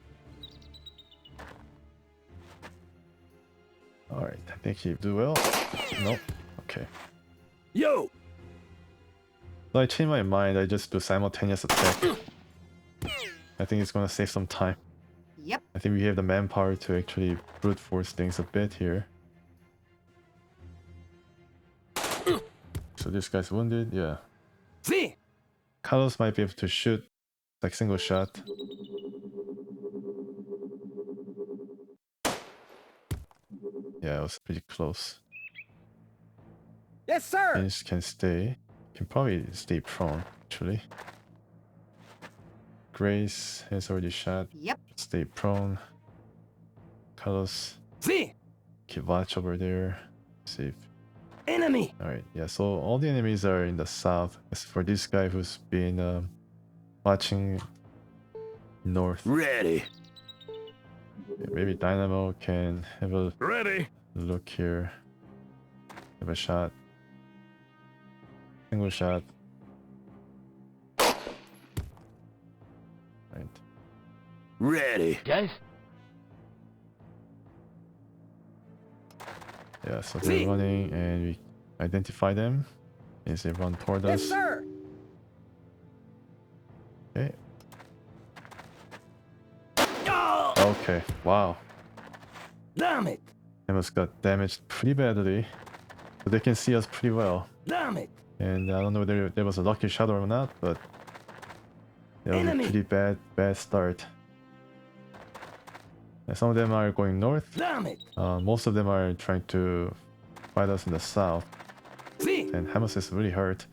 Alright, I think he do well. Nope. Okay. Yo. So I changed my mind, I just do simultaneous attack. I think it's gonna save some time. Yep. I think we have the manpower to actually brute force things a bit here. So this guy's wounded, yeah. See. Carlos might be able to shoot like single shot. Yeah, it was pretty close. Yes, sir. Finch can stay. Can probably stay prone, actually. Grace has already shot. Yep. Stay prone. Carlos, See. keep watch over there. See if... Enemy. Alright, yeah, so all the enemies are in the south. As for this guy who's been watching north. Ready. Yeah, maybe Dynamo can have a Ready. look here. Have a shot. Single shot. Right. Ready. Guys? Yeah, so they're See. running and we identify them as they run toward Yes, us. sir. Okay. Oh, Okay. Wow. damn it. Amos got damaged pretty badly. But they can see us pretty well. Damn it. And I don't know whether there was a lucky shot or not, but that was a Enemy. pretty bad start. And some of them are going north. Damn it. Most of them are trying to fight us in the south. See. And Hamas is really hurt.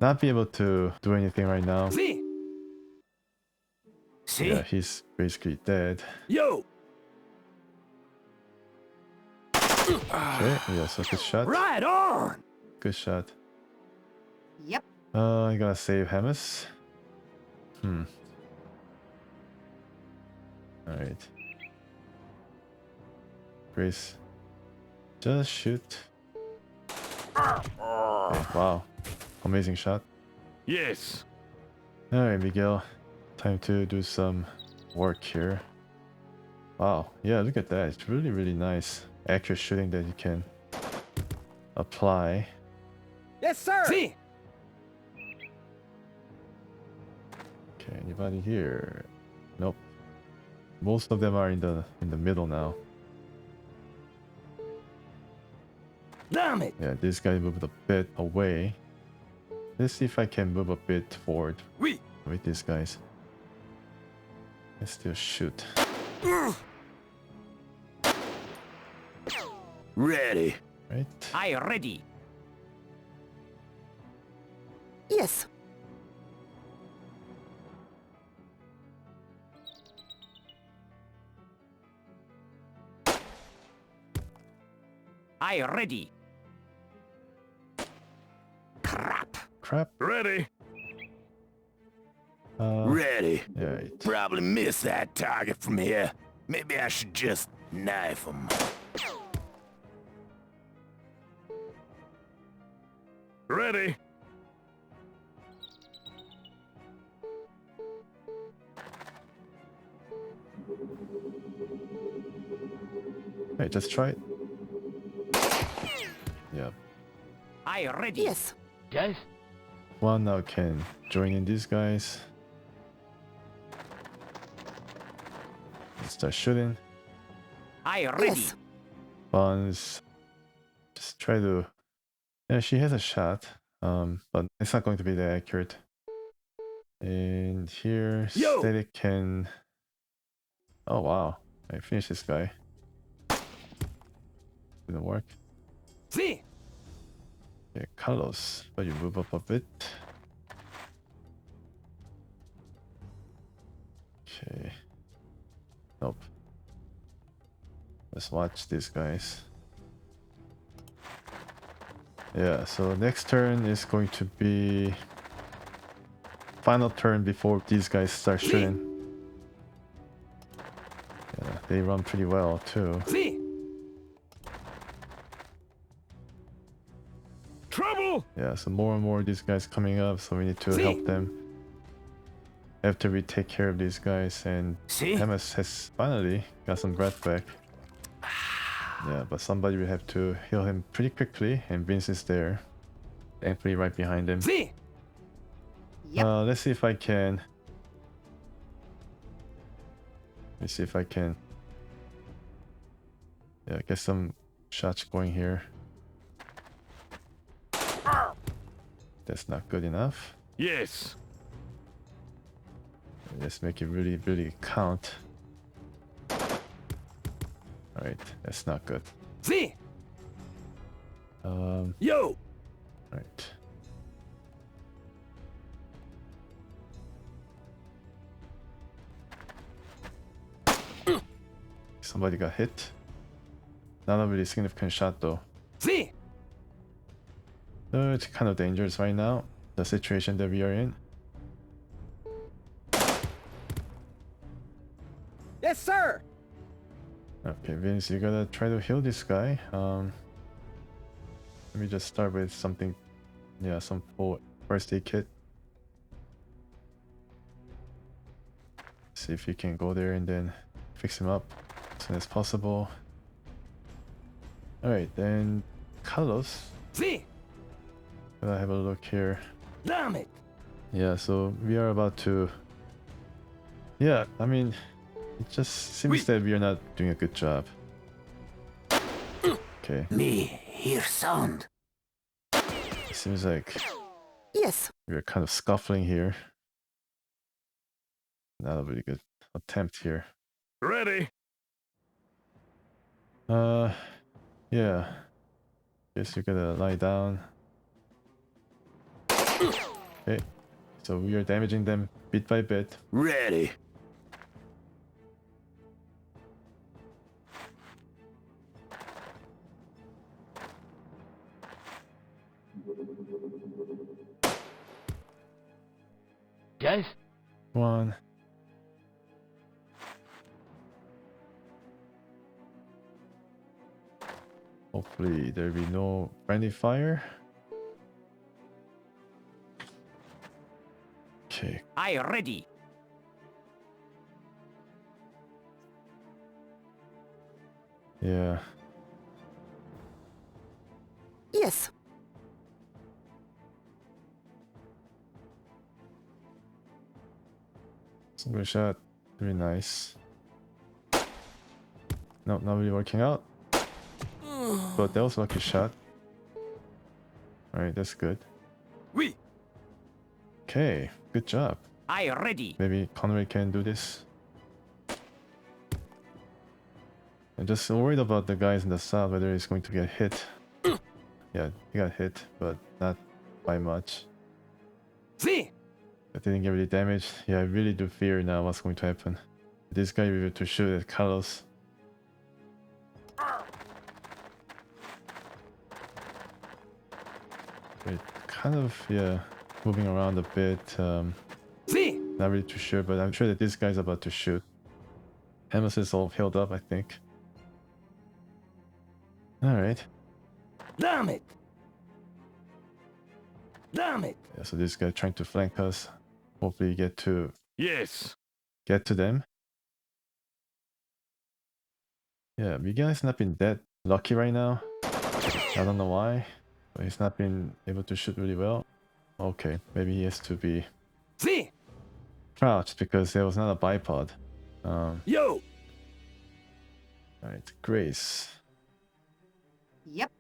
Not be able to do anything right now. See. See. Yeah, he's basically dead. Yo. Okay, yeah, so good shot. Right on. Good shot. Yep. I gotta save Hamas. Alright. Grace. Just shoot. Okay, wow. Amazing shot. Yes. Alright, Miguel. Time to do some work here. Wow. Yeah, look at that. It's really, really nice. Accurate shooting that you can apply. Yes, sir. See. Okay, anybody here? Nope. Most of them are in the middle now. Damn it. Yeah, this guy moved a bit away. Let's see if I can move a bit forward We. with these guys. Let's still shoot. Ready. Right? I ready. Yes. I ready. Crap. Crap. Ready? Uh, Ready. right. Probably miss that target from here. Maybe I should just knife him. Ready? Hey, just try it. Yeah. I ready. Yes. Guys, Juan now can join in these guys. Start shooting. I ready. Yes. Bonds. Just try to. Yeah, she has a shot. But it's not going to be that accurate. And here, Yo! static can. Oh wow! I finished this guy. Didn't work. See. Yeah, Carlos, but you move up a bit. Okay. Nope. Let's watch these guys. Yeah, so next turn is going to be final turn before these guys start shooting. Yeah, they run pretty well too. See. Trouble! Yeah, so more and more of these guys coming up, so we need to help them. After we take care of these guys, and See? Hamas has finally got some breath back. Yeah, but somebody will have to heal him pretty quickly, and Vince is there. Thankfully right behind him. See. Yep. Let's see if I can. Let me see if I can. Yeah, get some shots going here. That's not good enough. Yes. Let's make it really, really count. Alright, that's not good. See. Yo! Right. Somebody got hit. Not a really significant shot though. See. So it's kind of dangerous right now, the situation that we are in. Yes, sir. Okay, Vince, you gotta try to heal this guy. Let me just start with something. Yeah, some full first aid kit. See if you can go there and then fix him up as soon as possible. Alright, then Carlos. See. Gotta have a look here. Damn it. Yeah, so we are about to. Yeah, I mean, it just seems that we are not doing a good job. Okay, Me hear sound. it seems like Yes. we're kind of scuffling here. Not a really good attempt here. Ready? Yeah. Guess you gotta lie down. Okay, so we are damaging them bit by bit. Ready. guys, One. Hopefully there'll be no friendly fire. Okay, I ready. yeah. Yes. Single shot. Very nice. No, not really working out. But that was a lucky shot. Alright, that's good. Oui. Okay, good job. I ready. Maybe Conway can do this. I'm just worried about the guys in the south, whether he's going to get hit. Yeah, he got hit, but not by much. See? I didn't get really damaged. Yeah, I really do fear now what's going to happen. This guy will be able to shoot at Carlos. Wait, kind of, yeah, moving around a bit. See? Not really too sure, but I'm sure that this guy's about to shoot. Hamas is all healed up, I think. Alright. Damn it! Damn it! Yeah, so this guy trying to flank us. Hopefully get to Yes. them. Yeah, Miguel has not been that lucky right now. I don't know why, but he's not been able to shoot really well. Okay, maybe he has to be See? crouched because there was not a bipod. Yo! Alright, Grace. Yep.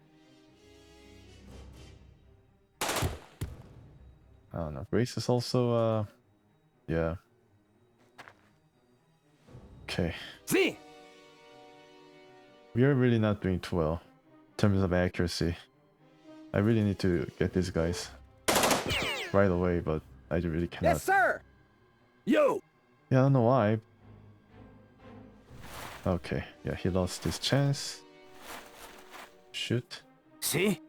I don't know. Grace is also, yeah. Okay. See? We are really not doing too well in terms of accuracy. I really need to get these guys right away, but I really cannot. Yes, sir! Yo! Yeah, I don't know why. Okay, yeah, he lost his chance. Shoot. See?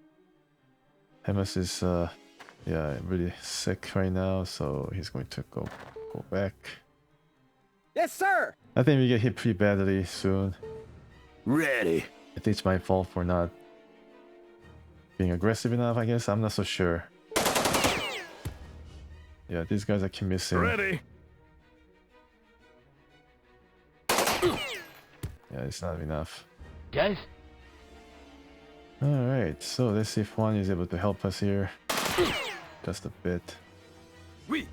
Hamas is, yeah, really sick right now, so he's going to go back. Yes, sir! I think we get hit pretty badly soon. Ready. I think it's my fault for not being aggressive enough, I guess. I'm not so sure. Yeah, these guys I keep missing. Ready. Yeah, it's not enough. Guys, Alright, so let's see if Juan is able to help us here. Just a bit. Oui.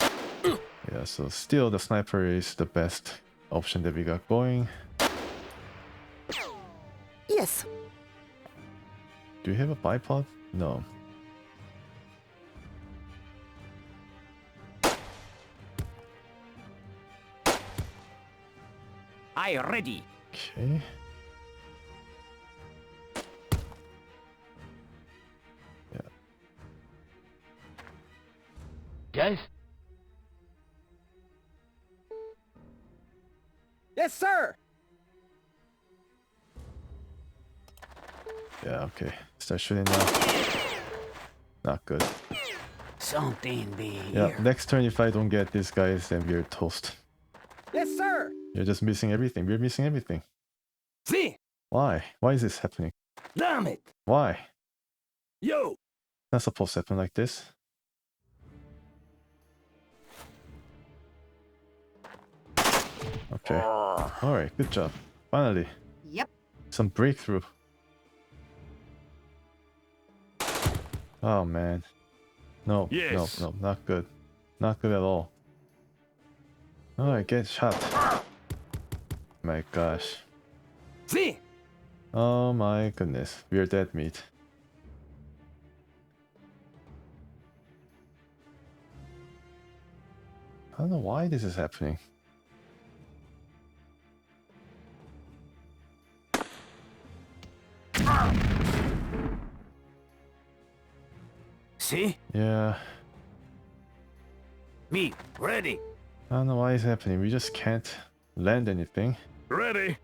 Yeah, so still the sniper is the best option that we got going. Yes. Do you have a bipod? No. I ready. Okay. guys, Yes, sir! Yeah, okay. Start shooting now. Not good. Something be Yeah, next turn if I don't get these guys, then we're toast. Yes, sir! You're just missing everything. We're missing everything. See? Why? Why is this happening? Damn it! Why? Yo! Not supposed to happen like this. Okay. Alright, good job. Finally. Yep. Some breakthrough. Oh man. No, Yes. no, not good. Not good at all. Alright, get shot. My gosh. See? Oh my goodness. We're dead meat. I don't know why this is happening. See? Yeah. Me, ready. I don't know why it's happening. We just can't land anything. Ready.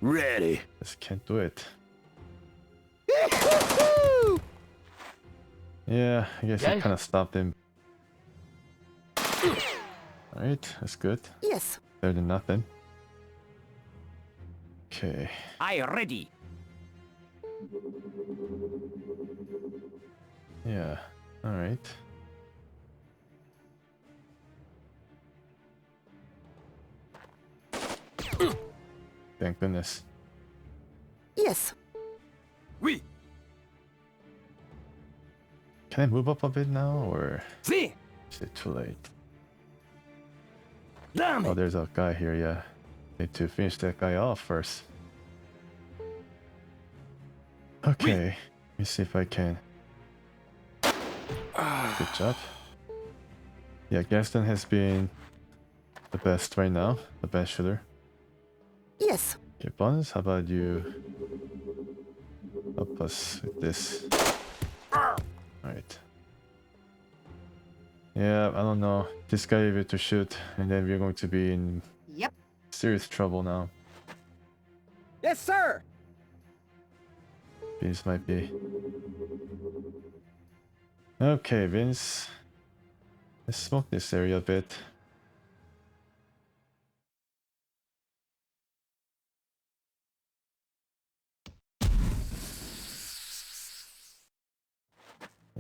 Ready. Just can't do it. Yeah, I guess I Guys? kind of stopped him. Alright, that's good. Yes. Better than nothing. Okay. I ready. Yeah, alright. Thank goodness. Yes. Oui. Can I move up a bit now, or See? is it too late? Damn Oh, it! there's a guy here, yeah. Need to finish that guy off first. Okay, let me see if I can. Good job. Yeah, Gaston has been the best right now, the best shooter. Yes. Okay, Buns, how about you help us with this? Alright. Yeah, I don't know. This guy able to shoot, and then we're going to be in Yep. serious trouble now. Yes, sir. Vince might be. Okay, Vince. Let's smoke this area a bit.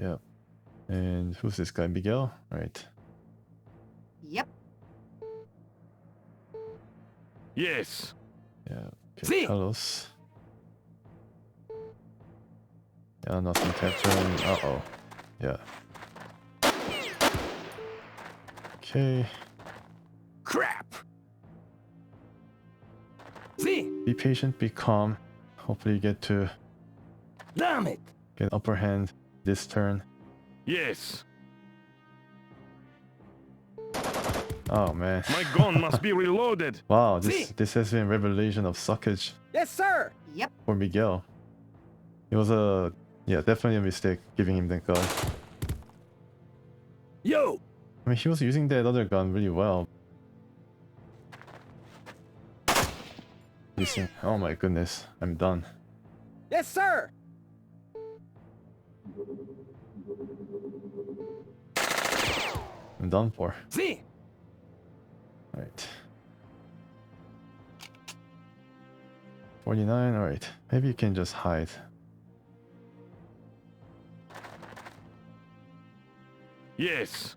Yeah. And who's this guy? Miguel? Right. Yep. Yes. Yeah. Okay, See. Carlos. Yeah, nothing capturing. Uh-oh. Yeah. Okay. Crap. See. Be patient, be calm. Hopefully you get to Damn it. get upper hand this turn. Yes. Oh man. My gun must be reloaded. Wow, See. this has been a revelation of suckage Yes, sir. Yep. for Miguel. It was definitely a mistake giving him that gun. Yo. I mean, he was using that other gun really well. Missing. Oh my goodness, I'm done. Yes, sir. I'm done for. See. Alright. 49, alright. Maybe you can just hide. Yes.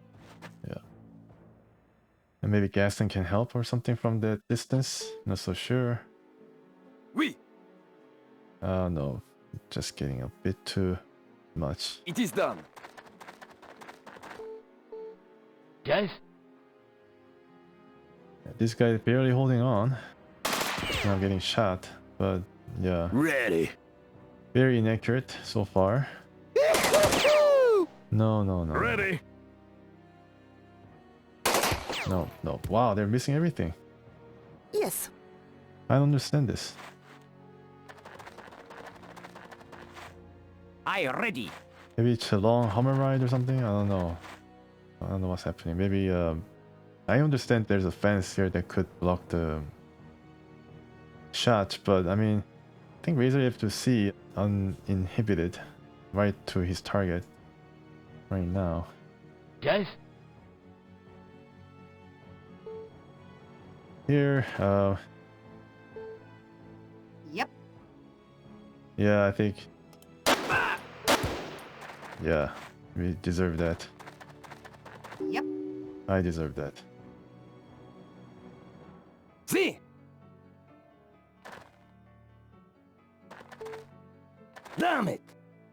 And maybe Gaston can help or something from that distance. Not so sure. Oui. No. Just getting a bit too much. It is done. Guys, Yeah, this guy is barely holding on. Now getting shot. But yeah. Ready. Very inaccurate so far. No. Ready. No. Wow, they're missing everything. Yes. I don't understand this. I ready. Maybe it's a long Hummer ride or something? I don't know. I don't know what's happening. Maybe, I understand there's a fence here that could block the shot, but I mean, I think Razor have to see uninhibited right to his target right now. guys, Here, Yep. yeah, I think, yeah, we deserve that. Yep. I deserve that. See. Damn it.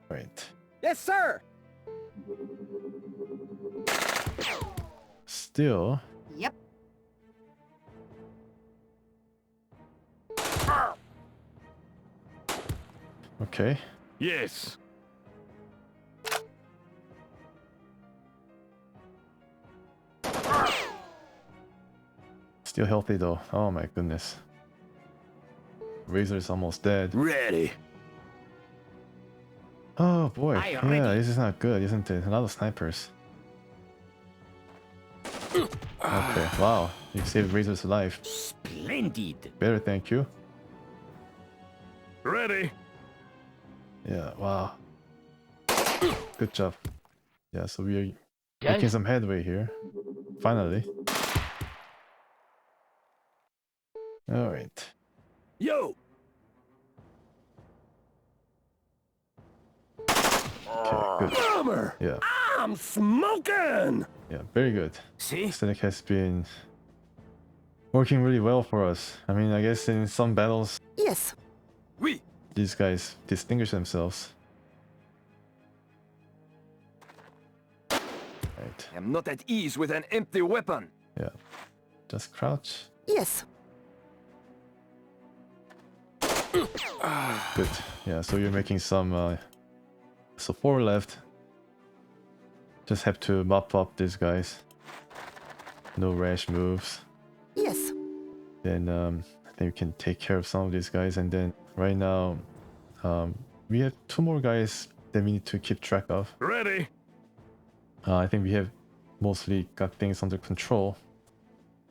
Right. Yes, sir. Still, Yep. okay. Yes. Still healthy though. Oh my goodness. Razor's almost dead. Ready. Oh boy. I Yeah, ready. this is not good, isn't it? A lot of snipers. Okay, wow. You saved Razor's life. Splendid. Better, thank you. Ready. Yeah, wow. Good job. Yeah, so we are guys, making some headway here. Finally. Alright. Yo. Okay, good. Bummer. Yeah, I'm smoking. yeah, very good. See. Aesthetic has been working really well for us. I mean, I guess in some battles, Yes. Oui. these guys distinguish themselves. Right, I'm not at ease with an empty weapon. yeah. Just crouch. Yes. Good. Yeah, so you're making some, so 4 left. Just have to mop up these guys. No rash moves. Yes. Then think we can take care of some of these guys. And then right now, we have 2 more guys that we need to keep track of. Ready? I think we have mostly got things under control.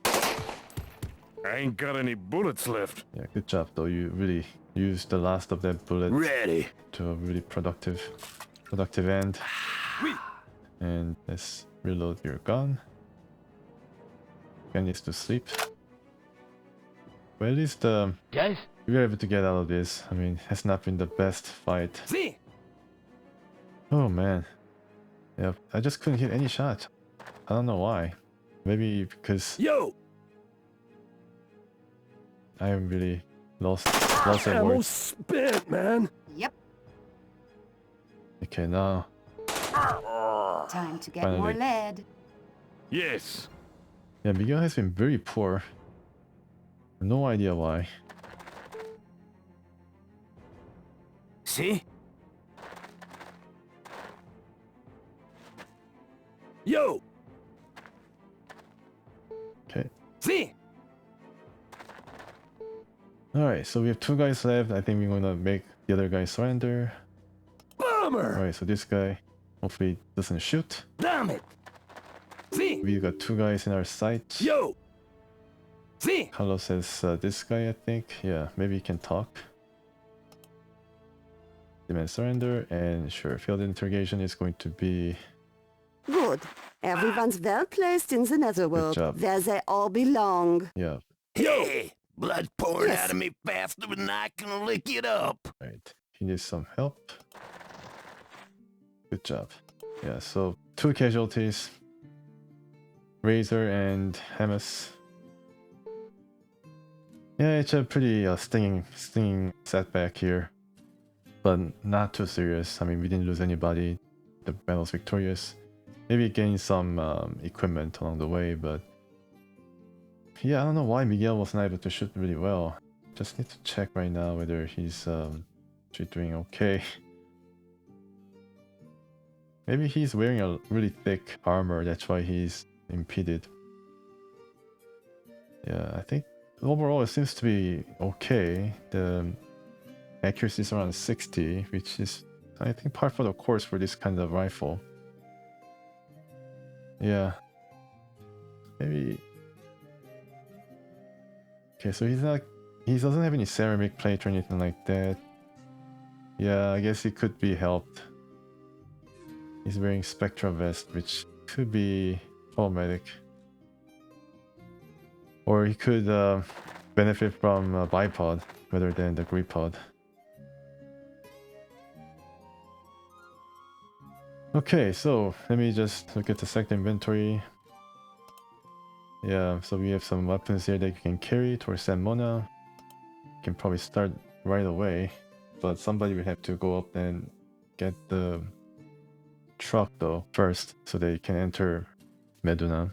I ain't got any bullets left. Yeah, good job though. You really used the last of that bullet Ready. to a really productive end. Oui. And let's reload your gun. Gun needs to sleep. But at least Yes? we were able to get out of this. I mean, it has not been the best fight. See? Oh man. Yep, I just couldn't hit any shot. I don't know why. Maybe because Yo! I am really lost at Ammo work. spent, man. Yep. Okay, now Time to get more Finally. lead. Yes. yeah, Miguel has been very poor. No idea why. See? Yo! Okay. See? Alright, so we have 2 guys left. I think we're gonna make the other guy surrender. Bummer! Alright, so this guy hopefully doesn't shoot. Damn it! See? We got 2 guys in our sight. Yo! See? Carlos says this guy, I think. Yeah, maybe he can talk. Demand surrender, and sure, field interrogation is going to be... Good. Everyone's well placed in the netherworld, job. where they all belong. Yeah, Hey, blood's pouring Yes. out of me faster than I can lick it up. right. He needs some help. Good job. Yeah, so 2 casualties. Razor and Hamas. Yeah, it's a pretty stinging setback here. But not too serious. I mean, we didn't lose anybody. The battle's victorious. Maybe gain some equipment along the way, but... Yeah, I don't know why Miguel was not able to shoot really well. Just need to check right now whether he's actually doing okay. Maybe he's wearing a really thick armor, that's why he's impeded. Yeah, I think overall it seems to be okay. The accuracy is around 60, which is, I think, par for the course for this kind of rifle. Yeah. Maybe... Okay, so he doesn't have any ceramic plate or anything like that. Yeah, I guess he could be helped. He's wearing Spectra vest, which could be problematic. Or he could benefit from bipod rather than the gripod. Okay, so let me just look at the second inventory. Yeah, so we have some weapons here that you can carry towards Mona. You can probably start right away, but somebody will have to go up and get the truck though first so they can enter Meduna.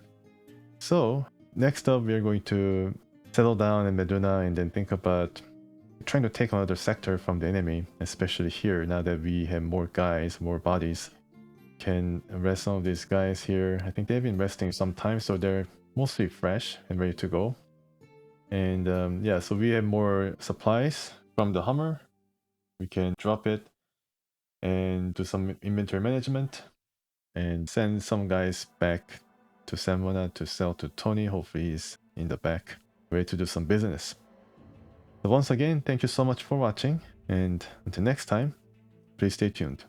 So next up we are going to settle down in Meduna and then think about trying to take another sector from the enemy, especially here now that we have more guys, more bodies. Can rest some of these guys here. I think they've been resting some time, so they're mostly fresh and ready to go. And yeah, so we have more supplies from the Hummer. We can drop it and do some inventory management and send some guys back to Samona to sell to Tony. Hopefully he's in the back, ready to do some business. So once again, thank you so much for watching, and until next time, please stay tuned.